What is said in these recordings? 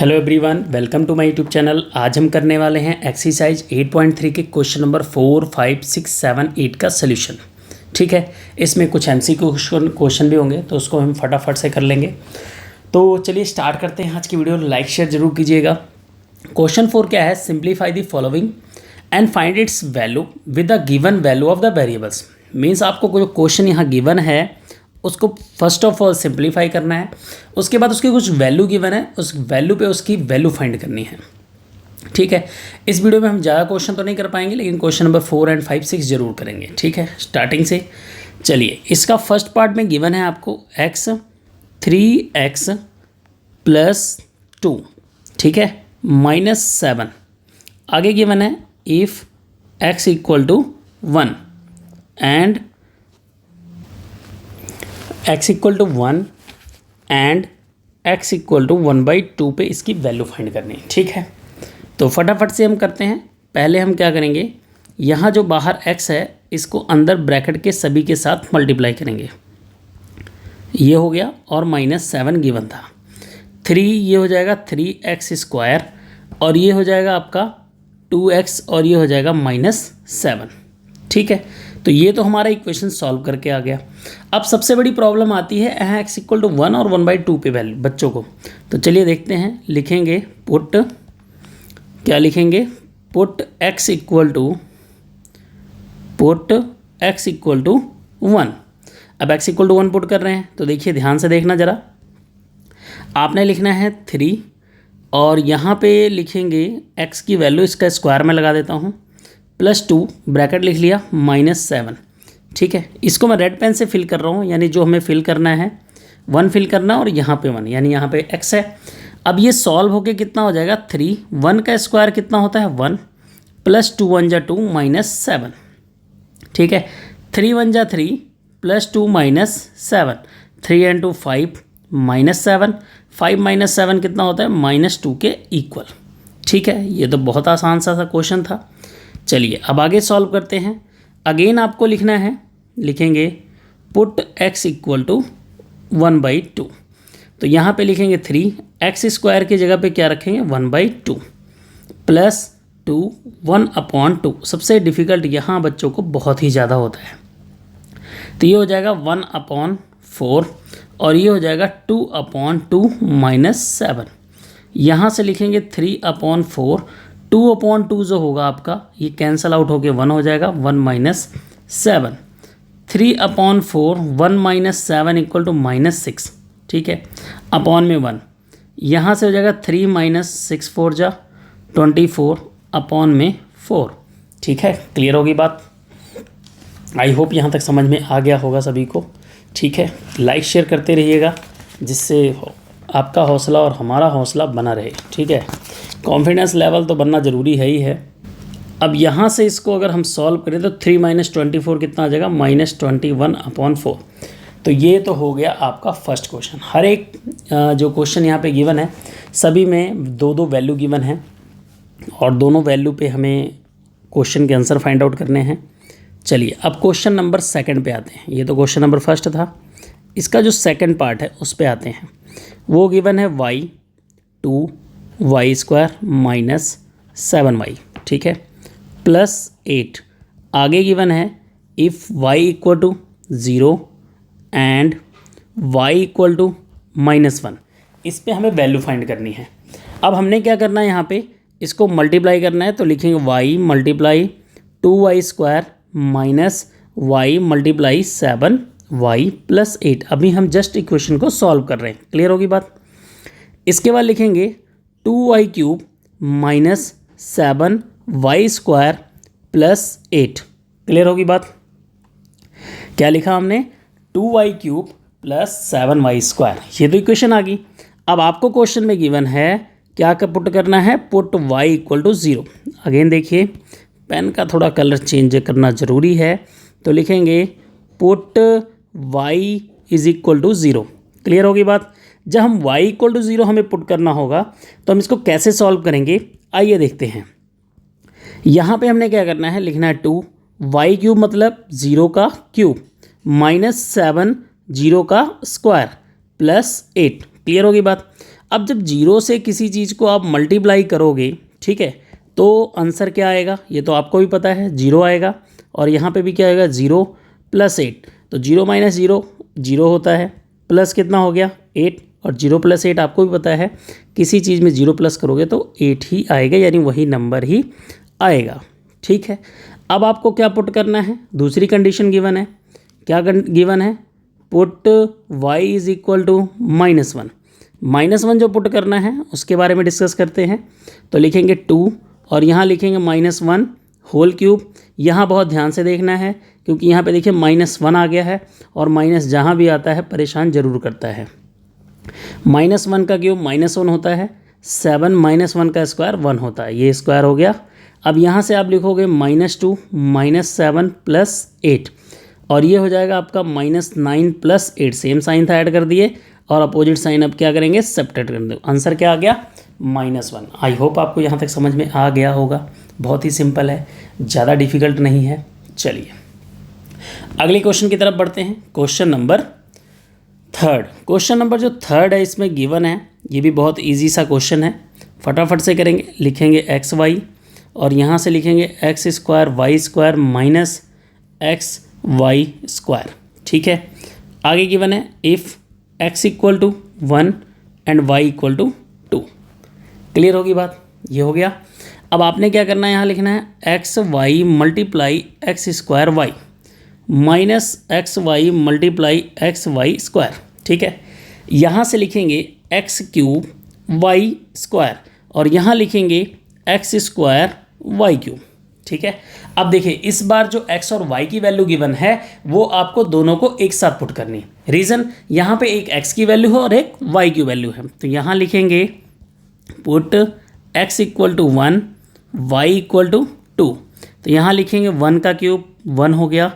Hello everyone, welcome to my YouTube channel. आज हम करने वाले हैं एक्सरसाइज 8.3 के क्वेश्चन नंबर 4, 5, 6, 7, 8 का सलूशन। ठीक है, इसमें कुछ एमसीक्यू क्वेश्चन भी होंगे तो उसको हम फटाफट से कर लेंगे। तो चलिए स्टार्ट करते हैं आज की वीडियो। लाइक शेयर जरूर कीजिएगा। क्वेश्चन 4 क्या है? Simplify the following and find its value with the given value of the variables. Means आपको जो क्वेश्चन यहाँ गिवन है उसको फर्स्ट ऑफ ऑल सिंप्लीफाई करना है, उसके बाद उसकी कुछ वैल्यू गिवन है, उस वैल्यू पे उसकी वैल्यू फाइंड करनी है। ठीक है, इस वीडियो में हम ज़्यादा क्वेश्चन तो नहीं कर पाएंगे, लेकिन क्वेश्चन नंबर 4 एंड 5, 6 जरूर करेंगे। ठीक है, स्टार्टिंग से चलिए। इसका फर्स्ट पार्ट में गिवन है आपको x 3x + 2, ठीक है, -7। आगे गिवन है if x = 1 and x = 1 and x = 1/2 पे इसकी वैल्यू फाइंड करनी है। ठीक है, तो फटाफट से हम करते हैं। पहले हम क्या करेंगे, यहाँ जो बाहर x है इसको अंदर ब्रैकेट के सभी के साथ मल्टीप्लाई करेंगे। ये हो गया और -7 गिवन था। 3 ये हो जाएगा 3x² और ये हो जाएगा आपका 2x और ये हो जाएगा -7। ठीक है, तो ये तो हमारा इक्वेशन सॉल्व करके आ गया। अब सबसे बड़ी प्रॉब्लम आती है यहाँ x = 1 और 1/2 पे वैल्यू बच्चों को। तो चलिए देखते हैं, लिखेंगे पुट, क्या लिखेंगे, पुट x = 1। अब x = 1 पुट कर रहे हैं तो देखिए, ध्यान से देखना ज़रा। आपने लिखना है 3 और यहाँ पे लिखेंगे x की वैल्यू, इसका स्क्वायर में लगा देता हूँ, +2 ब्रैकेट लिख लिया -7। ठीक है, इसको मैं रेड पेन से फिल कर रहा हूँ, यानी जो हमें फिल करना है 1 फिल करना और यहाँ पे 1, यानी यहाँ पे x है। अब ये सॉल्व होके कितना हो जाएगा 3, 1 का स्क्वायर कितना होता है 1, +2 × 1 = 2 -7। ठीक है, 3 × 1 = 3 +2 -7, 3 × 2 = 5 -7, 5 - 7 कितना होता है -2 के इक्वल। ठीक है, ये तो बहुत आसान सा क्वेश्चन था। चलिए अब आगे सॉल्व करते हैं। अगेन आपको लिखना है, लिखेंगे पुट x = 1/2। तो यहाँ पे लिखेंगे 3, x² की जगह पे क्या रखेंगे 1/2 +2 1/2। सबसे डिफ़िकल्ट यहाँ बच्चों को बहुत ही ज़्यादा होता है, तो ये हो जाएगा 1/4 और ये हो जाएगा 2/2 -7। यहाँ से लिखेंगे 3/4, 2/2 जो होगा आपका ये कैंसल आउट होके 1 हो जाएगा, 1 - 7। 3/4 1 - 7 = -6। ठीक है, अपॉन में 1, यहाँ से हो जाएगा 3 - 6 4 = 24 अपॉन में 4। ठीक है, क्लियर होगी बात। आई होप यहाँ तक समझ में आ गया होगा सभी को। ठीक है, लाइक शेयर करते रहिएगा जिससे आपका हौसला और हमारा हौसला बना रहे। ठीक है, कॉन्फिडेंस लेवल तो बनना ज़रूरी है ही है। अब यहाँ से इसको अगर हम सॉल्व करें तो 3 - 24 कितना आ जाएगा -21/4। तो ये तो हो गया आपका फर्स्ट क्वेश्चन। हर एक जो क्वेश्चन यहाँ पे गिवन है सभी में 2-2 वैल्यू गिवन है और दोनों वैल्यू पे हमें क्वेश्चन के आंसर फाइंड आउट करने हैं। चलिए अब क्वेश्चन नंबर 2 पे आते हैं। ये तो क्वेश्चन नंबर 1 था, इसका जो सेकंड पार्ट है उस पे आते हैं। वो गिवन है y 2y² -7y, ठीक है, +8। आगे गिवन है इफ़ y = 0 एंड y = -1। इस पे हमें वैल्यू फाइंड करनी है। अब हमने क्या करना है, यहाँ पे इसको मल्टीप्लाई करना है, तो लिखेंगे y × 2y² -y × 7y + 8। अभी हम जस्ट इक्वेशन को सॉल्व कर रहे हैं, क्लियर होगी बात। इसके बाद लिखेंगे 2y³ -7y² + 8। क्लियर होगी बात। क्या लिखा हमने, 2y³ + 7y²। ये तो इक्वेशन आ गई। अब आपको क्वेश्चन में गिवन है क्या पुट करना है, पुट y = 0। अगेन देखिए, पेन का थोड़ा कलर चेंज करना ज़रूरी है, तो लिखेंगे पुट y = 0। क्लियर होगी बात। जब हम y = 0 हमें पुट करना होगा तो हम इसको कैसे सॉल्व करेंगे, आइए देखते हैं। यहाँ पे हमने क्या करना है, लिखना है 2y³ मतलब 0 का क्यूब -7 0 का स्क्वायर +8। क्लियर होगी बात। अब जब जीरो से किसी चीज़ को आप मल्टीप्लाई करोगे, ठीक है, तो आंसर क्या आएगा ये तो आपको भी पता है, जीरो आएगा। और यहाँ पे भी क्या आएगा, जीरो प्लस 8, तो जीरो माइनस जीरो जीरो होता है, प्लस कितना हो गया 8, और जीरो प्लस 8 आपको भी पता है किसी चीज़ में जीरो प्लस करोगे तो 8 ही आएगा, यानी वही नंबर ही आएगा। ठीक है, अब आपको क्या पुट करना है, दूसरी कंडीशन गिवन है, क्या गिवन है, put y is equal to -1। -1 जो पुट करना है उसके बारे में डिस्कस करते हैं। तो लिखेंगे 2 और यहाँ लिखेंगे -1 होल क्यूब। यहाँ बहुत ध्यान से देखना है क्योंकि यहाँ पे देखिए -1 आ गया है, और माइनस जहाँ भी आता है परेशान जरूर करता है। -1 का क्यूब -1 होता है, 7 -1 का स्क्वायर 1 होता है, ये स्क्वायर हो गया। अब यहाँ से आप लिखोगे -2 -7 प्लस 8, और ये हो जाएगा आपका -9 प्लस 8, सेम साइन था ऐड कर दिए, और अपोजिट साइन अब क्या करेंगे, सब्ट्रैक्ट कर दो। आंसर क्या आ गया, -1। आई होप आपको यहाँ तक समझ में आ गया होगा, बहुत ही सिंपल है, ज़्यादा डिफिकल्ट नहीं है। चलिए अगले क्वेश्चन की तरफ बढ़ते हैं, क्वेश्चन नंबर 3। क्वेश्चन नंबर जो 3 है इसमें गिवन है, ये भी बहुत ईजी सा क्वेश्चन है, फटाफट से करेंगे। लिखेंगे XY और यहाँ से लिखेंगे x² y² माइनस XY²। ठीक है, आगे गिवन है if x equal to 1 and y equal to 2। Clear होगी बात, ये हो गया। अब आपने क्या करना है, यहाँ लिखना है XY multiply x² y minus XY multiply XY²। ठीक है, यहाँ से लिखेंगे x³ y² और यहाँ लिखेंगे x² y³। ठीक है, अब देखिए इस बार जो x और y की वैल्यू गिवन है वो आपको दोनों को एक साथ पुट करनी है। रीज़न, यहाँ पे एक x की वैल्यू है और एक y की वैल्यू है, तो यहाँ लिखेंगे put x equal to 1 y equal to 2। तो यहाँ लिखेंगे 1 का क्यूब 1 हो गया,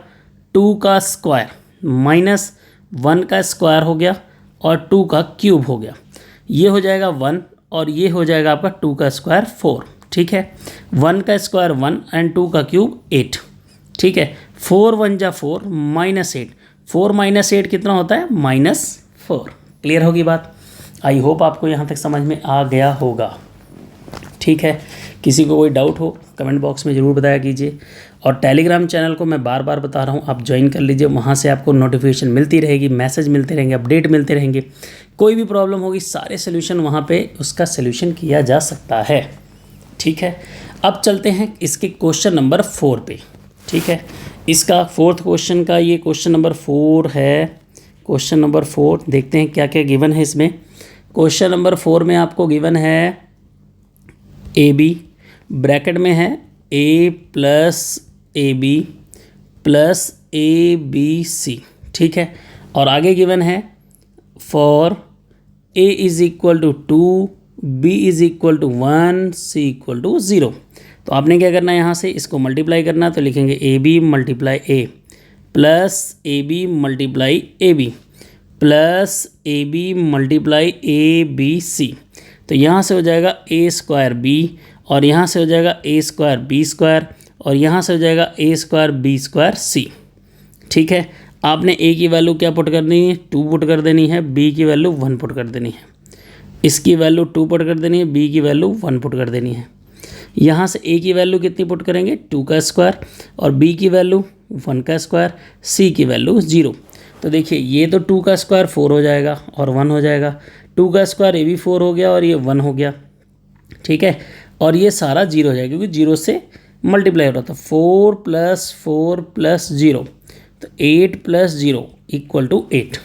2 का स्क्वायर माइनस 1 का स्क्वायर हो गया और 2 का क्यूब हो गया, ये हो जाएगा 1 और ये हो जाएगा आपका 2 का स्क्वायर 4। ठीक है, 1 का स्क्वायर 1 एंड 2 का क्यूब 8। ठीक है, 4 1 जा 4 -8, 4 -8 कितना होता है, -4। क्लियर होगी बात, आई होप आपको यहाँ तक समझ में आ गया होगा। ठीक है, किसी को कोई डाउट हो कमेंट बॉक्स में ज़रूर बताया कीजिए, और टेलीग्राम चैनल को मैं बार बार बता रहा हूँ आप ज्वाइन कर लीजिए, वहाँ से आपको नोटिफिकेशन मिलती रहेगी, मैसेज मिलते रहेंगे, अपडेट मिलते रहेंगे। कोई भी प्रॉब्लम होगी सारे सोल्यूशन वहाँ पे उसका सोल्यूशन किया जा सकता है। ठीक है, अब चलते हैं इसके क्वेश्चन नंबर 4 पे। ठीक है, इसका 4th क्वेश्चन का ये क्वेश्चन नंबर 4 है। क्वेश्चन नंबर 4 देखते हैं क्या क्या गिवन है इसमें। क्वेश्चन नंबर 4 में आपको गिवन है AB ब्रैकेट में है A plus AB plus ABC। ठीक है, और आगे गिवन है for A is equal to 2 B is equal to 1 C equal to 0। तो आपने क्या करना है, यहाँ से इसको मल्टीप्लाई करना, तो लिखेंगे AB multiply A plus AB multiply AB plus AB multiply ABC। तो यहाँ से हो जाएगा A² B और यहाँ से हो जाएगा A² B² और यहाँ से हो जाएगा A² B² C। ठीक है, आपने A की वैल्यू क्या पुट कर देनी है, 2 पुट कर देनी है, B की वैल्यू 1 पुट कर देनी है, इसकी वैल्यू 2 पुट कर देनी है, B की वैल्यू 1 पुट कर देनी है। यहाँ से A की वैल्यू कितनी पुट करेंगे, 2 का स्क्वायर, और B की वैल्यू 1 का स्क्वायर, C की वैल्यू 0। तो देखिए ये तो 2 का स्क्वायर 4 हो जाएगा और 1 हो जाएगा, 2 का स्क्वायर ये भी 4 हो गया और ये 1 हो गया। ठीक है, और ये सारा 0 हो जाएगा क्योंकि 0 से मल्टीप्लाई हो रहा था। 4 + 4 + 0, तो 8 + 0 इक्वल टू 8।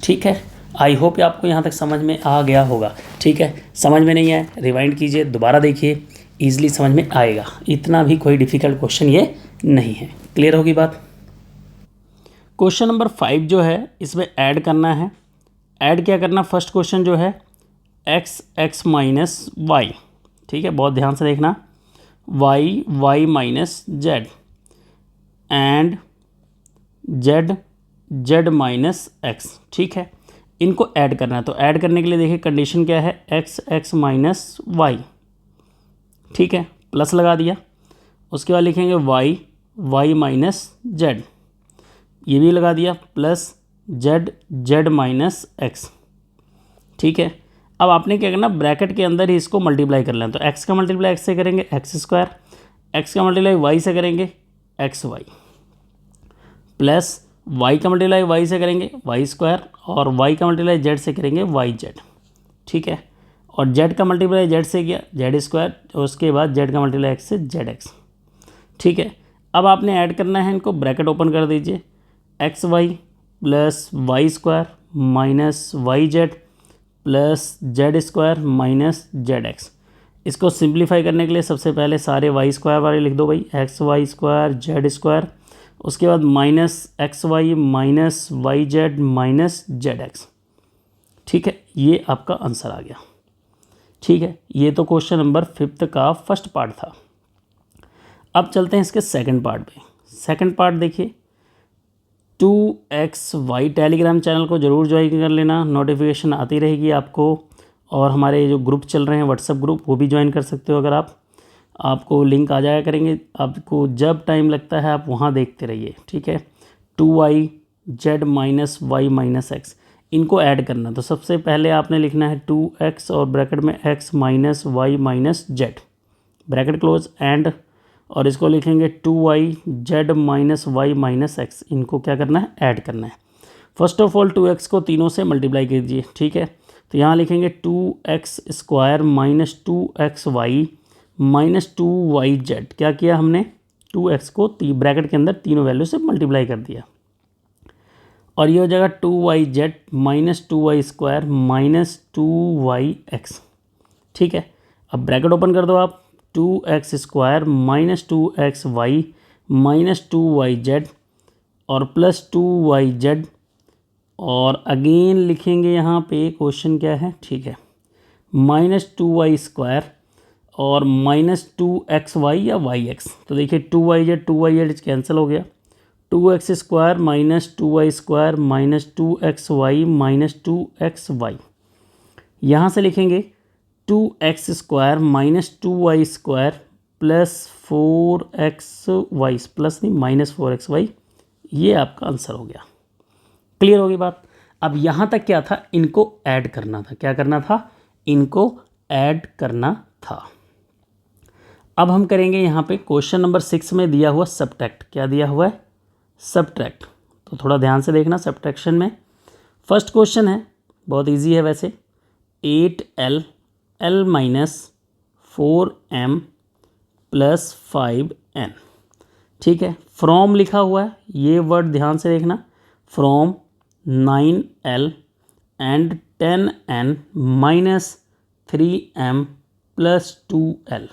ठीक है, आई होप आपको यहाँ तक समझ में आ गया होगा। ठीक है, समझ में नहीं आया रिवाइंड कीजिए, दोबारा देखिए, ईजिली समझ में आएगा, इतना भी कोई डिफ़िकल्ट क्वेश्चन ये नहीं है। क्लियर होगी बात। क्वेश्चन नंबर 5 जो है इसमें ऐड करना है। ऐड क्या करना, फर्स्ट क्वेश्चन जो है x माइनस वाई। ठीक है, बहुत ध्यान से देखना, y minus Z and z minus x। ठीक है, इनको ऐड करना है। तो ऐड करने के लिए देखिए कंडीशन क्या है, x माइनस वाई। ठीक है, प्लस लगा दिया, उसके बाद लिखेंगे y माइनस जेड, ये भी लगा दिया, प्लस z माइनस x। ठीक है, अब आपने क्या करना, ब्रैकेट के अंदर ही इसको मल्टीप्लाई कर लें। तो एक्स का मल्टीप्लाई एक्स से करेंगे एक्स स्क्वायर, एक्स का मल्टीप्लाई वाई से करेंगे एक्स वाई, प्लस वाई का मल्टीप्लाई वाई से करेंगे वाई स्क्वायर, और वाई का मल्टीप्लाई जेड से करेंगे वाई जेड। ठीक है, और जेड का मल्टीप्लाई जेड से किया जेड स्क्वायर, और उसके बाद जेड का मल्टीप्लाई एक्स से जेड एक्स। ठीक है, अब आपने ऐड करना है इनको, ब्रैकेट ओपन कर दीजिए, x y plus y square minus y z plus z square minus z x. इसको सिंप्लीफाई करने के लिए सबसे पहले सारे वाई स्क्वायर वाले लिख दो भाई, x y square z square, उसके बाद minus x y minus y z minus z x. ठीक है, ये आपका आंसर आ गया। ठीक है, ये तो क्वेश्चन नंबर 5 का फर्स्ट पार्ट था। अब चलते हैं इसके सेकंड पार्ट पे। सेकंड पार्ट देखिए, 2xy टेलीग्राम चैनल को ज़रूर ज्वाइन कर लेना, नोटिफिकेशन आती रहेगी आपको। और हमारे जो ग्रुप चल रहे हैं व्हाट्सएप ग्रुप, वो भी ज्वाइन कर सकते हो अगर आपको लिंक आ जाया करेंगे। आपको जब टाइम लगता है आप वहाँ देखते रहिए। ठीक है, 2y z minus y minus x, इनको ऐड करना। तो सबसे पहले आपने लिखना है 2x और ब्रैकेट में x minus y minus z, bracket close and, और इसको लिखेंगे 2y z minus y minus x. इनको क्या करना है, ऐड करना है। फर्स्ट ऑफ ऑल 2x को तीनों से मल्टीप्लाई कीजिए। ठीक है, तो यहाँ लिखेंगे 2x square minus 2xy minus 2yz। क्या किया हमने, 2x को ब्रैकेट के अंदर तीनों वैल्यू से मल्टीप्लाई कर दिया, और ये हो जाएगा 2yz minus 2y square minus 2yx। ठीक है, अब ब्रैकेट ओपन कर दो आप, 2x square minus 2xy minus 2yz और प्लस 2yz, और अगेन लिखेंगे यहाँ पे क्वेश्चन क्या है। ठीक है, माइनस 2y स्क्वायर और माइनस 2xy या yx। तो देखिए 2yz कैंसिल हो गया, 2x square minus 2y square minus 2xy minus 2xy। यहाँ से लिखेंगे 2x square minus 2y square plus 4xy, plus नहीं माइनस 4xy। ये आपका आंसर हो गया। क्लियर होगी बात। अब यहाँ तक क्या था, इनको ऐड करना था। क्या करना था, इनको ऐड करना था। अब हम करेंगे यहाँ पे क्वेश्चन नंबर 6 में दिया हुआ सब्ट्रैक्ट। क्या दिया हुआ है, सब्ट्रैक्ट। तो थोड़ा ध्यान से देखना सब्ट्रैक्शन में। फर्स्ट क्वेश्चन है, बहुत इजी है वैसे, 8l l minus 4m plus 5n। ठीक है, फ्रॉम लिखा हुआ है, ये वर्ड ध्यान से देखना, from 9l and 10n minus 3m plus 2l।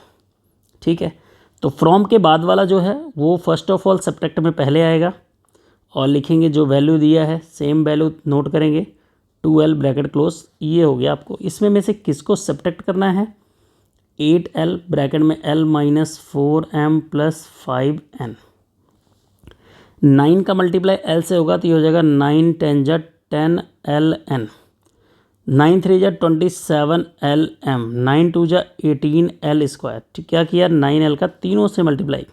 ठीक है, तो फ्रॉम के बाद वाला जो है वो फर्स्ट ऑफ ऑल सब्ट्रैक्ट में पहले आएगा, और लिखेंगे जो वैल्यू दिया है सेम वैल्यू नोट करेंगे, 2l ब्रैकेट क्लोज। ये हो गया आपको। इसमें में से किसको सब्ट्रैक्ट करना है, 8l ब्रैकेट में l minus 4m plus 5n। 9 का मल्टीप्लाई l से होगा तो ये हो जाएगा 9 10 जा 10ln, 9 3 जा 27lm, 9 2 जा 18l स्क्वायर। ठीक, क्या किया, 9l का तीनों से मल्टीप्लाई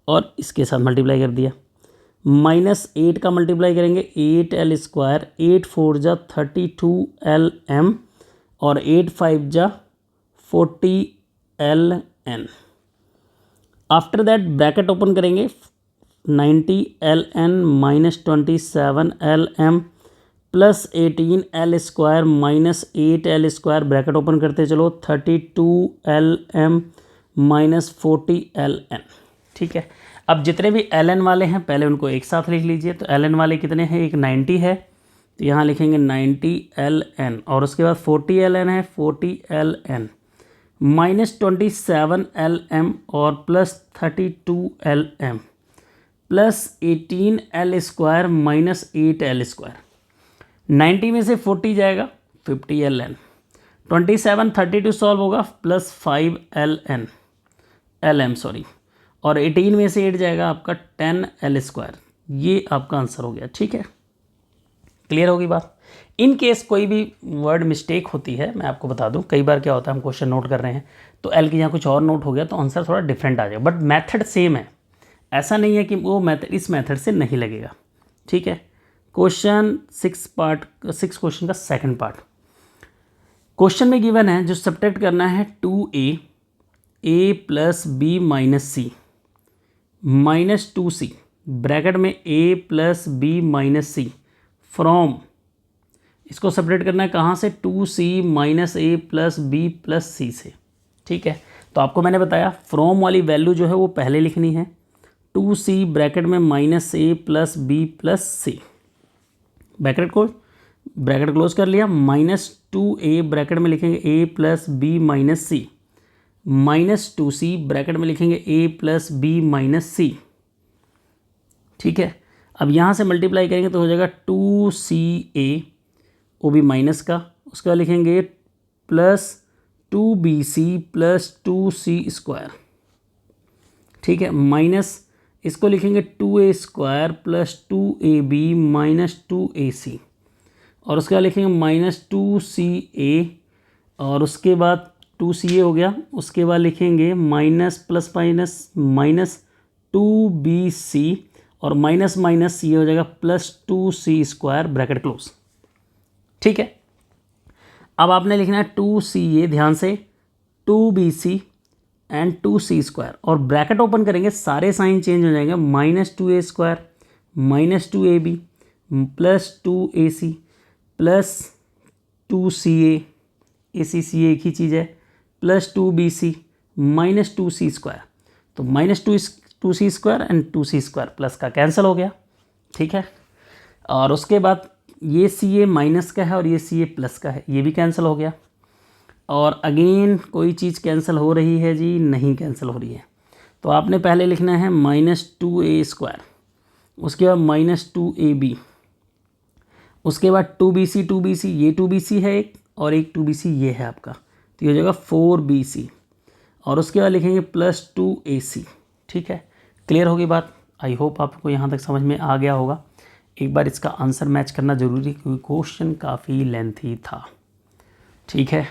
और इसके साथ मल्टीप्लाई कर दिया। माइनस 8 का मल्टीप्लाई करेंगे 8l स्क्वायर, 8 4 जा 32lm और 8 5 जा 40ln। After that bracket open करेंगे, 90ln minus 27lm plus 18l square minus 8l square, bracket open करते चलो, 32lm माइनस 40ln। ठीक है, अब जितने भी ln वाले हैं पहले उनको एक साथ लिख लीजिए। तो ln वाले कितने हैं, एक 90 है, तो यहाँ लिखेंगे 90ln, और उसके बाद 40ln है, 40ln माइनस 27lm और plus 32lm plus 18l square minus 8l square. 90 में से 40 जाएगा 50ln, 27 32 सॉल्व होगा प्लस 5ln lm सॉरी, और 18 में से 8 जाएगा आपका 10l स्क्वायर। ये आपका आंसर हो गया। ठीक है, क्लियर होगी बात। इन केस कोई भी वर्ड मिस्टेक होती है, मैं आपको बता दूं, कई बार क्या होता है हम क्वेश्चन नोट कर रहे हैं तो एल की यहाँ कुछ और नोट हो गया तो आंसर थोड़ा डिफरेंट आ जाएगा, बट मेथड सेम है। ऐसा नहीं है कि वो मेथड इस मेथड से नहीं लगेगा। ठीक है, क्वेश्चन 6 क्वेश्चन का सेकंड पार्ट, क्वेश्चन में गिवन है जो सब्ट्रैक्ट करना है 2a प्लस बी माइनस सी माइनस 2c ब्रैकेट में a plus B minus C from, इसको सब्ट्रैक्ट करना है कहाँ से, 2c minus a plus B plus C से। ठीक है, तो आपको मैंने बताया फ्रॉम वाली वैल्यू जो है वो पहले लिखनी है, 2c ब्रैकेट में minus a plus B plus c, bracket close कर लिया, माइनस 2a ब्रैकेट में लिखेंगे a plus B minus C minus 2c bracket में लिखेंगे a plus B minus c. ठीक है, अब यहाँ से मल्टीप्लाई करेंगे तो हो जाएगा 2ca, वो भी माइनस का, उसका लिखेंगे plus 2bc plus 2c square. ठीक है, माइनस इसको लिखेंगे 2a square plus 2ab minus 2ac, और उसके बाद लिखेंगे माइनस 2ca, और उसके बाद 2ca हो गया, उसके बाद लिखेंगे minus plus minus minus 2bc, और माइनस माइनस c हो जाएगा plus 2c square, bracket close. ठीक है, अब आपने लिखना है 2ca, ध्यान से 2bc एंड 2c स्क्वायर, और ब्रैकेट ओपन करेंगे सारे साइन चेंज हो जाएंगे, minus 2a square minus 2ab plus 2ac plus 2ca, ac एक ही चीज़ है, plus 2bc minus 2c square, तो minus 2c square and 2c square plus का कैंसिल हो गया। ठीक है, और उसके बाद ये ca माइनस का है और ये ca प्लस का है, ये भी कैंसिल हो गया, और अगेन कोई चीज़ कैंसिल हो रही है जी, नहीं कैंसिल हो रही है, तो आपने पहले लिखना है माइनस 2a स्क्वायर, उसके बाद माइनस 2ab, उसके बाद 2bc ये 2bc है एक, और एक 2bc ये है आपका, तो ये हो जाएगा 4bc, और उसके बाद लिखेंगे प्लस 2ac। ठीक है, क्लियर होगी बात। आई होप आपको यहाँ तक समझ में आ गया होगा। एक बार इसका आंसर मैच करना ज़रूरी, क्योंकि क्वेश्चन काफ़ी लेंथी था। ठीक है,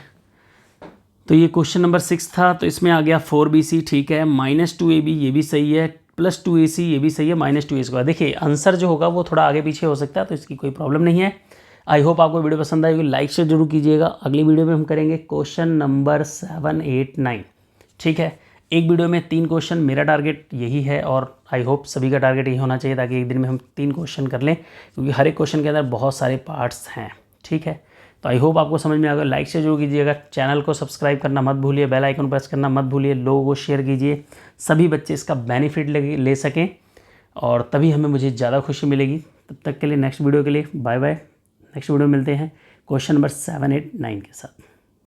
तो ये क्वेश्चन नंबर 6 था, तो इसमें आ गया 4bc। ठीक है, माइनस 2ab ये भी सही है, प्लस 2ac ये भी सही है, माइनस 2a स्क्वायर। देखिए आंसर जो होगा वो थोड़ा आगे पीछे हो सकता है, तो इसकी कोई प्रॉब्लम नहीं है। आई होप आपको वीडियो पसंद आएगी, लाइक शेयर जरूर कीजिएगा। अगली वीडियो में हम करेंगे क्वेश्चन नंबर 7, 8, 9। ठीक है, एक वीडियो में 3 क्वेश्चन, मेरा टारगेट यही है, और आई होप सभी का टारगेट यही होना चाहिए, ताकि एक दिन में हम 3 क्वेश्चन कर लें, क्योंकि हर एक क्वेश्चन के अंदर बहुत सारे पार्ट्स हैं। ठीक है, तो आई होप आपको समझ में आ गया। लाइक शेयर जरूर कीजिएगा, चैनल को सब्सक्राइब करना मत भूलिए, बेल आइकन प्रेस करना मत भूलिए, लोगों को शेयर कीजिए, सभी बच्चे इसका बेनिफिट ले सकें, और तभी हमें मुझे ज़्यादा खुशी मिलेगी। तब तक के लिए नेक्स्ट वीडियो के लिए बाय बाय। नेक्स्ट वीडियो मिलते हैं क्वेश्चन नंबर 7, 8, 9 के साथ।